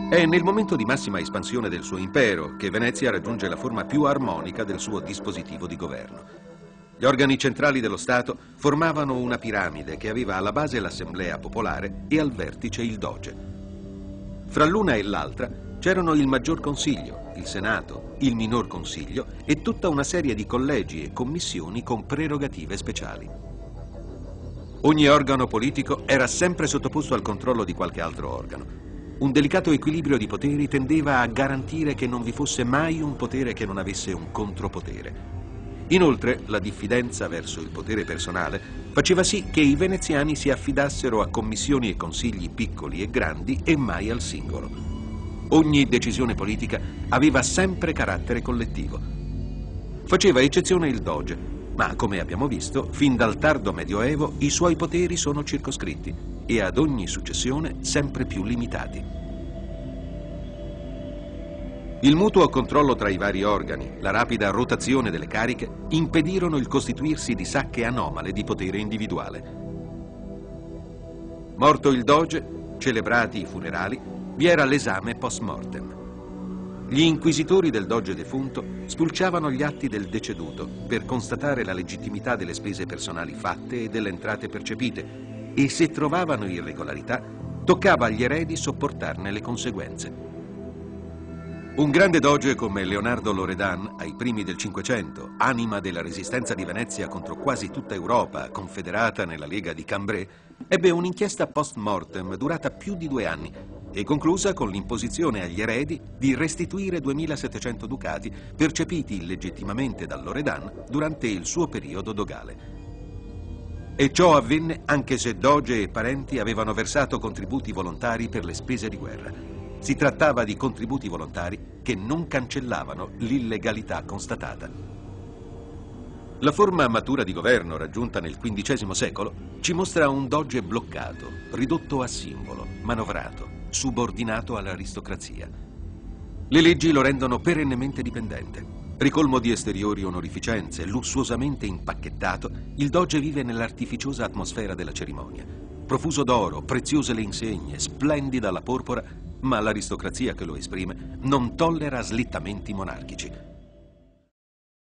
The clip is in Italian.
È nel momento di massima espansione del suo impero che Venezia raggiunge la forma più armonica del suo dispositivo di governo. Gli organi centrali dello Stato formavano una piramide che aveva alla base l'Assemblea Popolare e al vertice il Doge. Fra l'una e l'altra c'erano il Maggior Consiglio, il Senato, il Minor Consiglio e tutta una serie di collegi e commissioni con prerogative speciali. Ogni organo politico era sempre sottoposto al controllo di qualche altro organo. Un delicato equilibrio di poteri tendeva a garantire che non vi fosse mai un potere che non avesse un contropotere. Inoltre, la diffidenza verso il potere personale faceva sì che i veneziani si affidassero a commissioni e consigli piccoli e grandi e mai al singolo. Ogni decisione politica aveva sempre carattere collettivo. Faceva eccezione il Doge, ma come abbiamo visto, fin dal tardo Medioevo i suoi poteri sono circoscritti e ad ogni successione sempre più limitati. Il mutuo controllo tra i vari organi, la rapida rotazione delle cariche, impedirono il costituirsi di sacche anomale di potere individuale. Morto il Doge, celebrati i funerali, vi era l'esame post mortem. Gli inquisitori del Doge defunto spulciavano gli atti del deceduto per constatare la legittimità delle spese personali fatte e delle entrate percepite e se trovavano irregolarità toccava agli eredi sopportarne le conseguenze. Un grande doge come Leonardo Loredan, ai primi del Cinquecento, anima della resistenza di Venezia contro quasi tutta Europa, confederata nella Lega di Cambrai, ebbe un'inchiesta post mortem durata più di 2 anni e conclusa con l'imposizione agli eredi di restituire 2700 ducati percepiti illegittimamente da Loredan durante il suo periodo dogale. E ciò avvenne anche se doge e parenti avevano versato contributi volontari per le spese di guerra. Si trattava di contributi volontari che non cancellavano l'illegalità constatata. La forma matura di governo raggiunta nel XV secolo ci mostra un doge bloccato, ridotto a simbolo, manovrato, subordinato all'aristocrazia. Le leggi lo rendono perennemente dipendente. Ricolmo di esteriori onorificenze, lussuosamente impacchettato, il doge vive nell'artificiosa atmosfera della cerimonia. Profuso d'oro, preziose le insegne, splendida la porpora, ma l'aristocrazia che lo esprime non tollera slittamenti monarchici.